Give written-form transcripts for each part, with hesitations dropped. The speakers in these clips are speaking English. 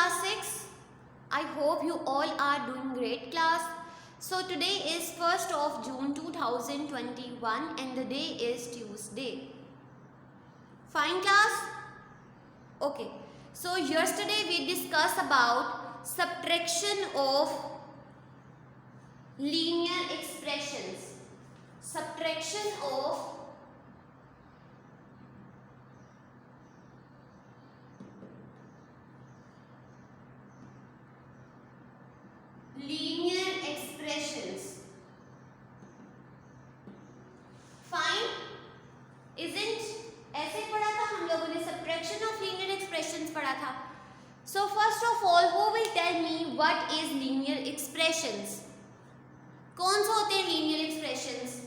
class 6. I hope you all are doing great class. So today is 1st of June 2021 and the day is Tuesday. Fine class? Okay. So yesterday we discussed about subtraction of linear expressions. Subtraction of linear expressions. Fine? Isn't? ऐसे पढ़ा था हम लोगों ने subtraction of linear expressions पढ़ा था. So first of all, who will tell me what is linear expressions? कौन से होते हैं linear expressions?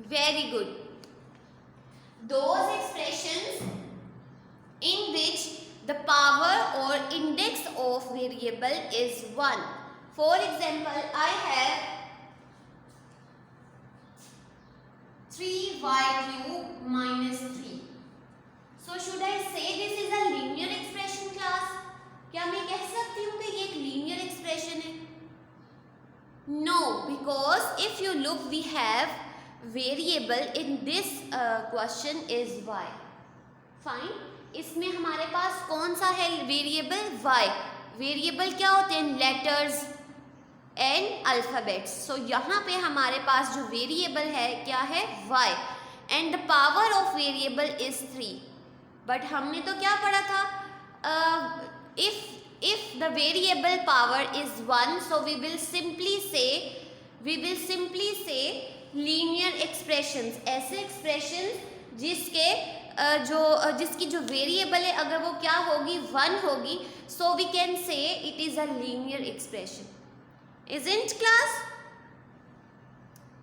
Very good. Those expressions in which the power or index of variable is 1. For example, I have 3y cube minus 3. So should I say this is a linear expression class? क्या मैं कह सकती हूँ कि ये एक linear expression है? No, because if you look, we have variable in this question is y. Fine. इसमें हमारे पास कौन सा है वेरिएबल? y. वेरिएबल क्या होते हैं? Letters and alphabets. सो यहाँ पे हमारे पास जो वेरिएबल है क्या है? y. And the power of variable is 3. But हमने तो क्या पढ़ा था? if the variable power is 1, so we will simply say linear expressions. ऐसे expressions जिसकी जो वेरिएबल है अगर वो क्या होगी? 1 होगी. So we can say it is a linear expression. Isn't class?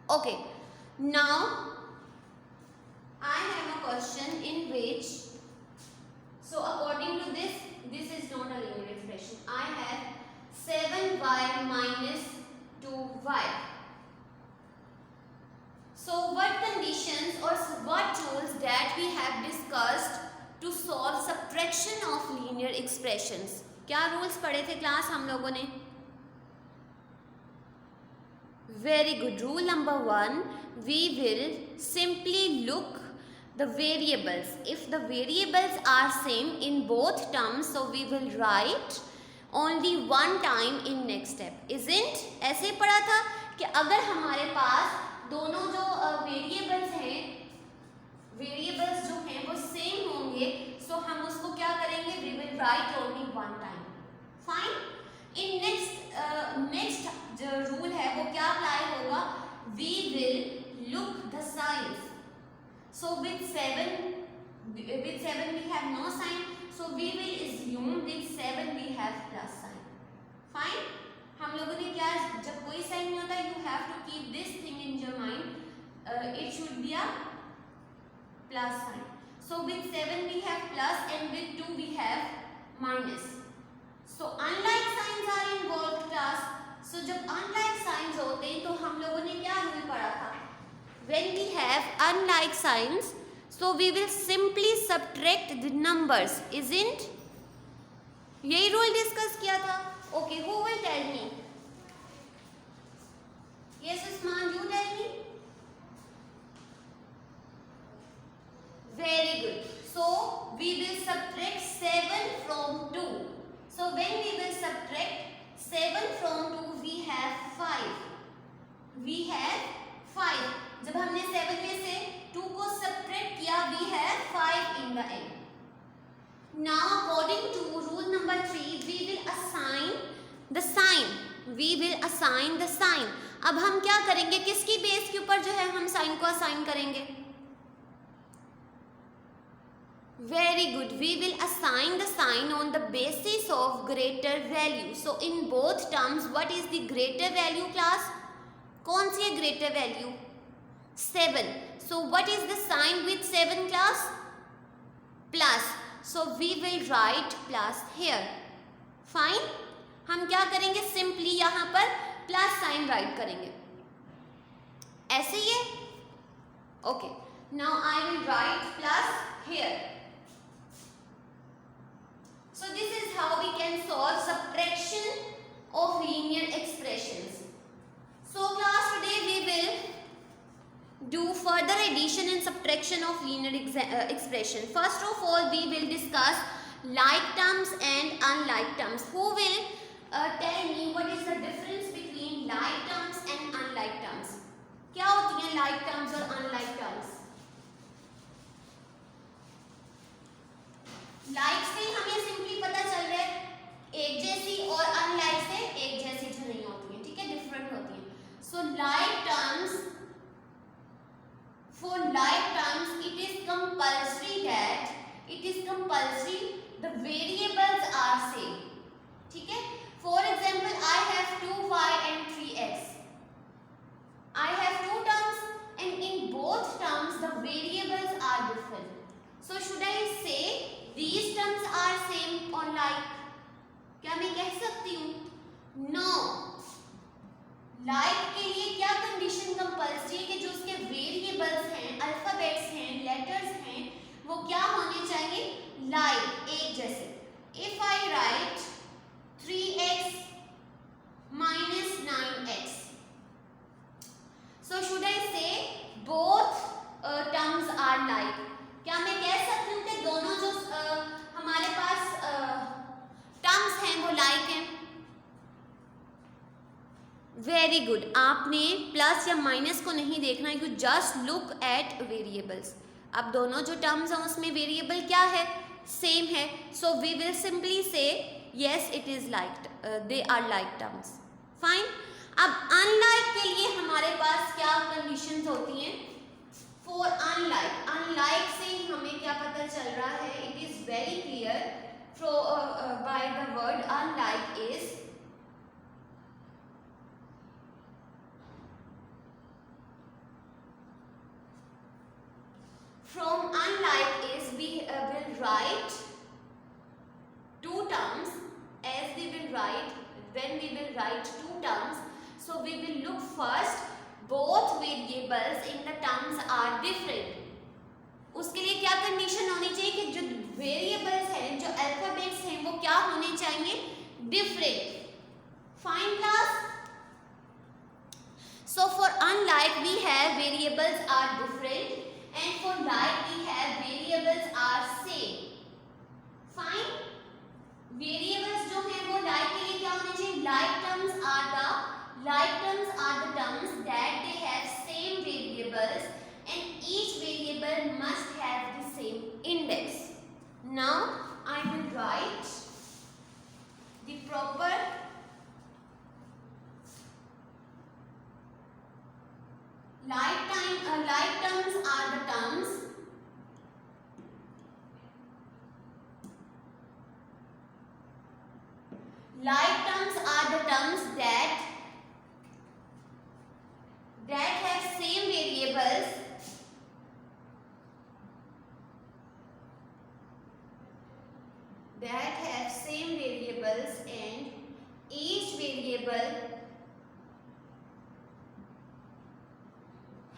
Okay. Now I have a question in which, so according to this is not a linear expression. I have 7y minus 2y. So what conditions or what rules that we have discussed to solve subtraction of linear expressions? क्या rules पढ़े थे class हम लोगों ने? Very good. Rule number 1, we will simply look the variables. If the variables are same in both terms, so we will write only one time in next step. Isn't? ऐसे पढ़ा था कि अगर हमारे पास दोनों जो वेरिएबल्स जो हैं वो सेम होंगे, सो हम उसको क्या करेंगे? We will write only one time. Fine. In next जो रूल है वो क्या अप्लाई होगा? We will look the signs. So with 7 we have no sign, so we will assume with 7 we have plus sign. Fine. हम लोगों ने क्या, जब कोई साइन नहीं होता, you have to keep this thing in your mind. It should be a plus sign. So with 7 we have plus and with 2 we have minus. So unlike signs are involved class. So जब unlike signs होते हैं तो हम लोगों ने क्या rule पढ़ा था? When we have unlike signs, so we will simply subtract the numbers. Isn't? यही रूल डिस्कस किया था. Okay, who will tell me? Yes, Usman, you tell me. Very good. So we will subtract 7 from 2. So when we will subtract 7 from 2, we have 5. We have 5. जब हमने 7 में से 2 को subtract किया, we have 5 in the end. Now according to rule number 3, we will assign the sign. We will assign the sign. अब हम क्या करेंगे? किसकी बेस के ऊपर जो है हम साइन को असाइन करेंगे? Very good. We will assign the sign on the basis of greater value. So in both terms, what is the greater value class? कौन सी है greater value? 7. So what is the sign with 7 class? Plus. So we will write plus here. Fine. हम क्या करेंगे, simply यहाँ पर plus sign right करेंगे, ऐसे ही है। Okay, now I will write plus here. So this is how we can solve subtraction of linear expressions. So class, today we will do further addition and subtraction of linear expression. First of all, we will discuss like terms and unlike terms. Who will tell me what is the difference between like terms and unlike terms? क्या होती हैं like terms और unlike terms? Like से हमें simply पता चल रहा है एक जैसी, और अनलाइक से एक जैसी जो नहीं होती है, ठीक है, डिफरेंट होती है। So like terms, for like terms it is compulsory the variables are same, ठीक है। For example, I have 2y and 3x, I have two terms and in both terms the variables are different. So should I say these terms are same or like? क्या मैं कह सकती हूँ? No. Like के लिए क्या condition compulsory है कि जो उसके वेरिएबल्स हैं, अल्फाबेट्स हैं, लेटर्स हैं, वो क्या होने चाहिए? Like, एक जैसे। If I write 3x minus 9x, so should I say both terms are like? क्या मैं कह सकती हूँ कि दोनों जो हमारे पास टर्म्स हैं वो लाइक हैं? वेरी गुड, आपने प्लस या माइनस को नहीं देखना, you just look at variables. अब दोनों जो टर्म्स हैं उसमें वेरिएबल क्या है? सेम है। So we will simply say yes it is like, they are like terms, fine. अब अनलाइक के लिए हमारे पास क्या कंडीशंस होती हैं? फॉर अनलाइक, अनलाइक से हमें क्या पता चल रहा है? It is very clear by the word unlike is from unlike is we will write two terms, as we will write when we will write two terms. So we will look first both variables in the terms are different. उसके लिए क्या condition होनी चाहिए कि जो variables हैं, जो alphabets हैं, वो क्या होने चाहिए? Different. Fine class? So for unlike we have variables are different and for like we have variables are same. Fine? Variables जो हैं वो like के लिए क्या होने चाहिए? Like terms are the terms that they have same variables and each variable must have the same index. Now I will write the proper like terms are the terms that have same variables and each variable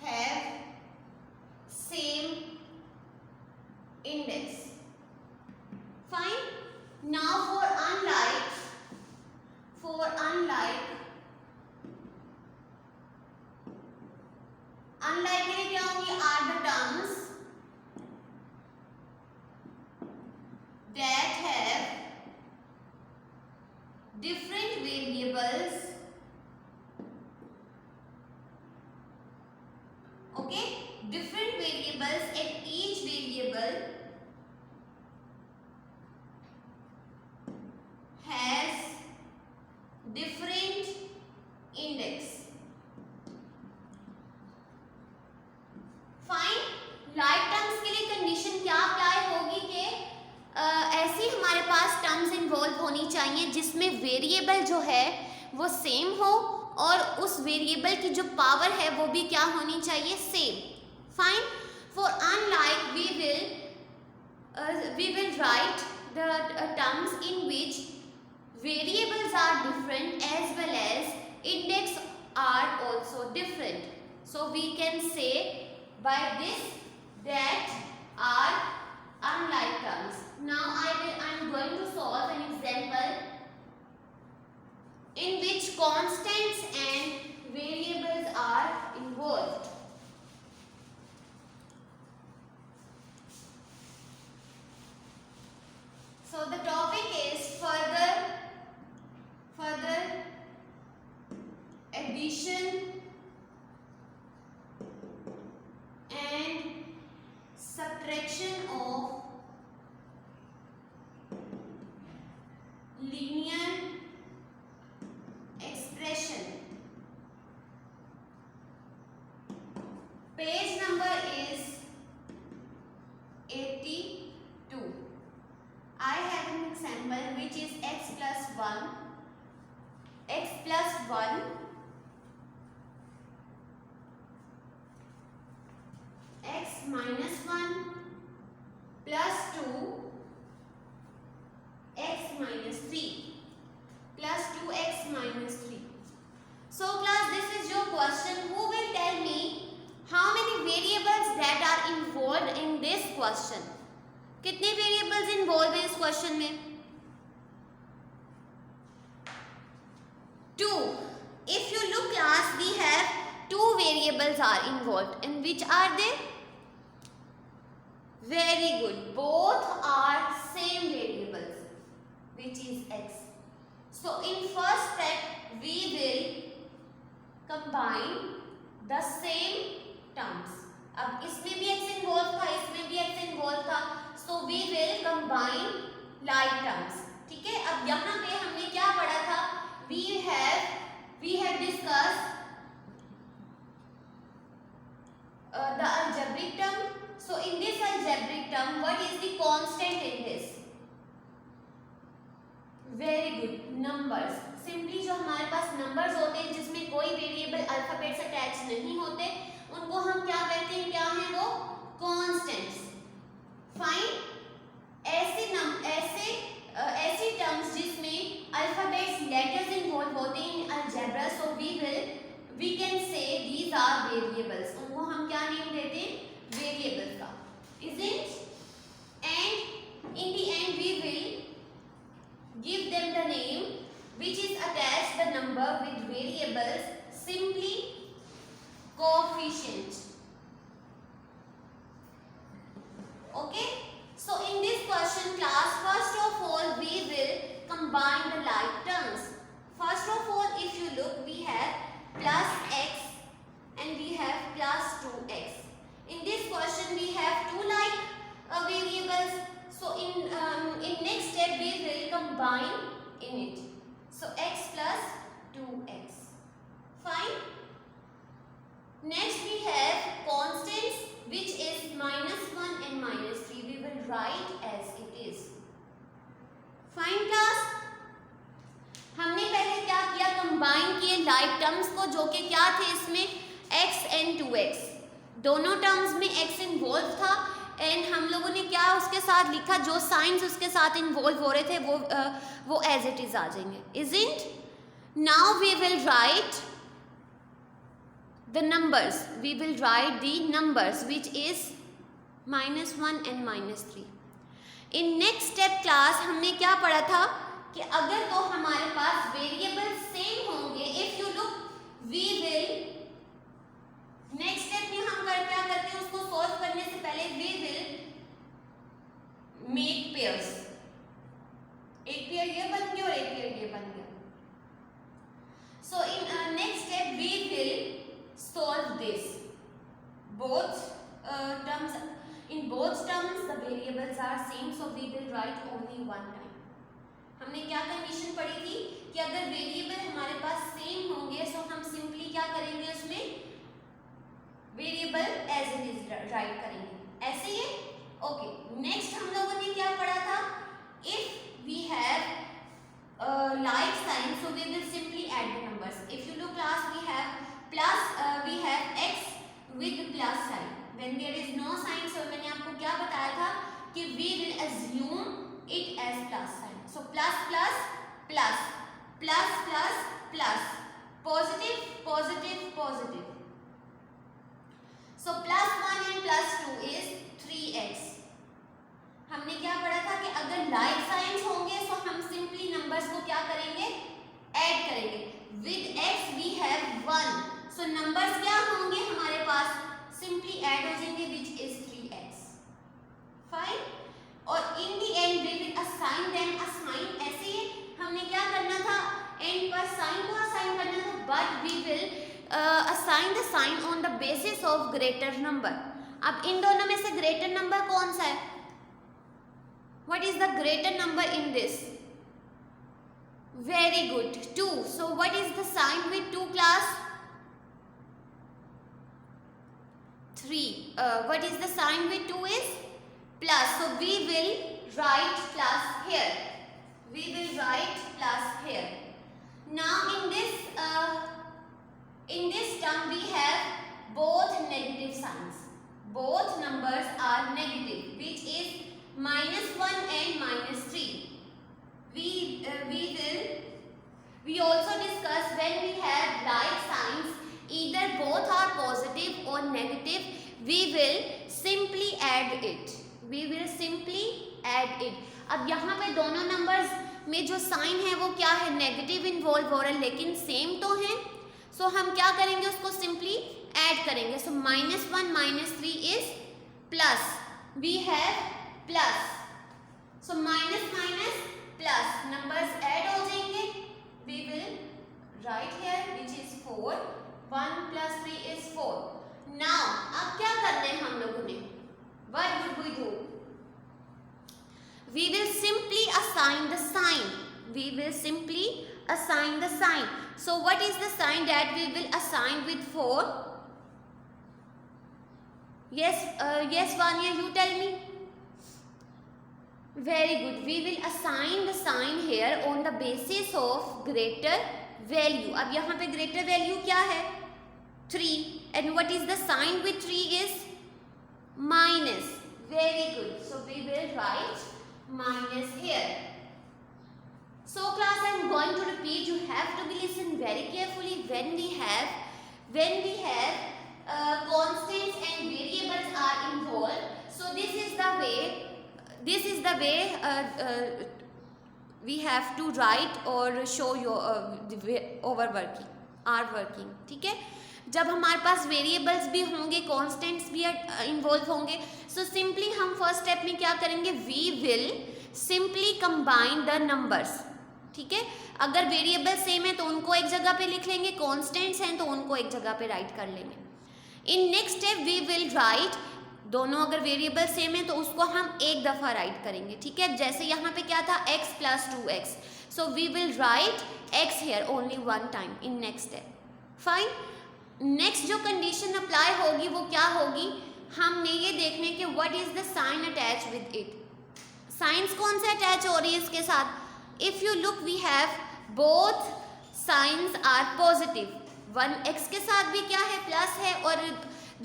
have same index. Fine. Now for unlike के लिए क्या होंगे? Are the terms that have different variables, okay, different variables and each variable has different index. Fine. Like terms के लिए condition क्या apply होगी कि ऐसी हमारे पास टर्म्स इन्वॉल्व होनी चाहिए जिसमें वेरिएबल जो है वो सेम हो और उस वेरिएबल की जो पावर है वो भी क्या होनी चाहिए? Same. Fine. For unlike we will write the terms in which variables are are different as well as index are also different. So we can say by this that are unlike terms. Now I am going to solve an example in which constants and variables are involved. So the topic is further addition and subtraction of linear expression. Page number is 82. I have an example which is x plus 1, x plus 1 x minus 1 plus 2 x minus 3 plus 2x minus 3. So class, this is your question. Who will tell me how many variables that are involved in this question? कितने variables involve है इस question में? 2. If you look class, we have 2 variables are involved. And which are they? Very good. Both are same variables, which is x. So in first step, we will combine the same terms. अब इसमें भी x involve था, इसमें भी x involve था. So we will combine like terms. ठीक है. अब यहाँ पे हमने क्या पढ़ा था? We have discussed the algebraic term. So in this algebraic term, what is the constant in this? Very good. Numbers. Simply जो हमारे पास numbers होते हैं जिसमें कोई वेरिएबल अल्फाबेट से अटैच नहीं होते, उनको हम क्या कहते हैं? क्या है वो? Constants. Fine. ऐसी टर्म्स जिसमें अल्फाबेट्स लेटर्स इन्वॉल्व होते हैं in algebra, so we can say these are variables. उनको हम क्या नेम देते हैं? वेरिएबल्स का. Isn't? And in the end we will give them the name which is attached the number with variables, simply coefficient. Okay. So in this question class, first of all we will combine the like terms. First of all, if you look, we have plus x and we have plus 2x. In this question we have 2 like variables. So in next step we will combine in it. So x plus 2x. Fine. Next we have constants which is minus 1 and minus 3. We will write as it is. Fine class. हमने पहले क्या किया? Combine किए like terms को, जो कि क्या थे इसमें? x and 2x. दोनों टर्म्स में x इन्वॉल्व था एंड हम लोगों ने क्या उसके साथ लिखा? जो साइंस उसके साथ इन्वॉल्व हो रहे थे वो एज इट इज आ जाएंगे. Isn't? Now we will write the numbers. We will write the numbers which is minus 1 and minus 3. In next step class हमने क्या पढ़ा था कि अगर तो हमारे पास वेरिएबल सेम होंगे, if you look, we will next step में हम क्या करते हैं? उसको सॉल्व करने से पहले we will make pairs. एक पेयर ये बन गया और एक पेयर ये बन गया. So in next step we will solve this. Both terms, in both terms the variables are same, so we will write only one time. हमने क्या कंडीशन पढ़ी थी कि अगर वेरिएबल हमारे पास सेम होंगे सो हम सिंपली क्या करेंगे? उसमें variable as it is write करेंगे. ऐसे ही है. ओके. नेक्स्ट हम लोगों ने क्या पढ़ा था? If we have like sign, so we will simply add the numbers. If you look class, we have x with plus sign. When there is no sign, so मैंने आपको क्या बताया था कि we will assume it as plus sign. So plus plus plus plus plus plus, positive positive positive. So +1 and +2 is 3x। हमने क्या पढ़ा था कि अगर लाइक साइंस होंगे तो हम सिंपली नंबर्स को क्या करेंगे, ऐड करेंगे। With x we have 1, so numbers क्या होंगे हमारे पास, सिंपली ऐड हो जाएंगे विच इज 3x। फाइन। और in the end we will assign them a sign. ऐसे ही हमने क्या करना था, एंड पर साइन को असाइन करना था, but we will assign the sign on the basis of greater number. अब इन दोनों में से ग्रेटर नंबर कौन सा है, what is the greater number in this? Very good, 2. So what is the sign with 2 class? 3. What is the sign with 2 is plus, so we will write plus here, we will write plus here. Now in this term we have both negative signs, both numbers are negative, which is -1 and -3. We also discuss when we have like signs, either both are positive or negative, we will simply add it, we will simply add it. अब यहाँ पे दोनों numbers में जो sign है वो क्या है, नेगेटिव इन्वॉल्व हो रहा है, लेकिन सेम तो है। सो हम क्या करेंगे, उसको सिंपली ऐड करेंगे। So -1 -3 is plus, we have plus, so minus minus plus, numbers add हो जाएंगे। We will write here which is 4, 1 + 3 is 4। Now अब क्या करते हैं हम लोगों ने, what would we do, we will simply assign the sign, we will simply assign the sign. So what is the sign that we will assign with 4? Yes Vanya, you tell me. Very good, we will assign the sign here on the basis of greater value. अब यहाँ पे greater value क्या है, 3, and what is the sign with 3 is minus. Very good, so we will write minus here. So class, I am going to repeat, you have to be listen very carefully when we have constants and variables are involved. So this is the way we have to write or show your working. ठीक है, जब हमारे पास variables भी होंगे, constants भी involve होंगे, so simply हम first step में क्या करेंगे, we will simply combine the numbers. ठीक है, अगर वेरिएबल सेम है तो उनको एक जगह पे लिख लेंगे, कॉन्स्टेंट्स हैं तो उनको एक जगह पे राइट कर लेंगे। In next step we will write, दोनों अगर वेरिएबल सेम है तो उसको हम एक दफ़ा राइट करेंगे। ठीक है, जैसे यहाँ पे क्या था, x + 2x, so we will write x here only 1 time in next step. Fine. Next जो कंडीशन अप्लाई होगी वो क्या होगी, हमने ये देखने के what is the sign attach with it, signs कौन से अटैच हो रही है इसके साथ। If you look, we have both signs are positive, 1x के साथ भी क्या है, प्लस है, और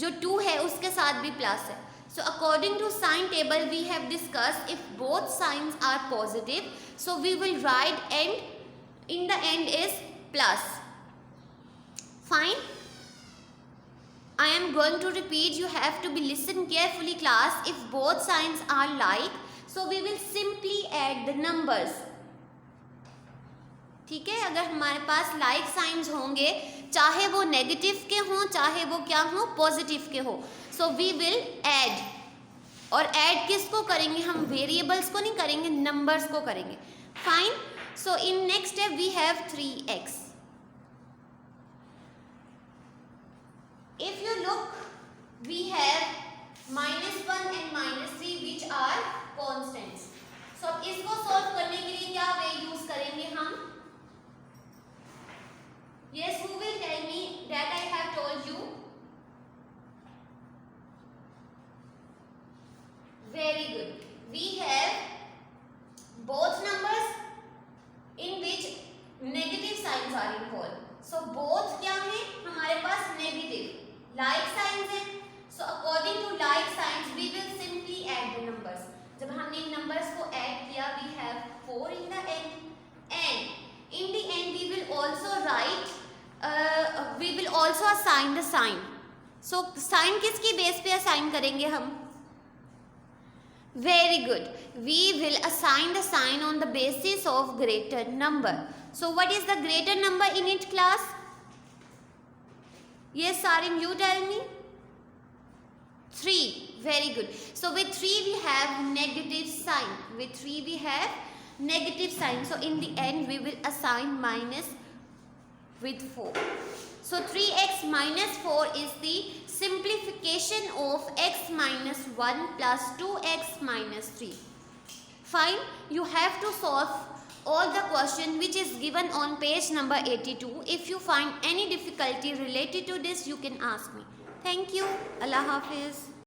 जो 2 है उसके साथ भी प्लस है। So according to sign table we have discussed, if both signs are positive, so we will write and in the end is plus. Fine. I am going to repeat, you have to be listen carefully class. If both signs are like, so we will simply add the numbers. ठीक है, अगर हमारे पास like science होंगे, चाहे वो negative के हों चाहे वो क्या हो, पॉजिटिव के हो, सो वी विल ऐड। और ऐड किसको करेंगे हम, वेरिएबल्स को नहीं करेंगे, नंबर्स को करेंगे। Fine. So in next step we have 3x। If you look, we have -1 and -3 which are constants. So इसको सॉल्व करने के लिए क्या वे यूज करेंगे हम, yes, who will tell me that I have told you? Very good, we have both numbers in which negative signs are involved. So both क्या है हमारे पास, negative, like signs है, so according to like signs we will simply add the numbers. जब हमने इन numbers को add किया, we have 4 in the end, and in the end also assign the sign. So sign किसकी base पे assign करेंगे हम? Very good. We will assign the sign on the basis of greater number. So what is the greater number in it, class? Yes, Sarin, you tell me. 3. Very good. So with 3 we have negative sign. With 3 we have negative sign. So in the end we will assign minus with 4. So 3x minus 4 is the simplification of x minus 1 plus 2x minus 3. Fine. You have to solve all the question which is given on page number 82. If you find any difficulty related to this, you can ask me. Thank you. Allah Hafiz.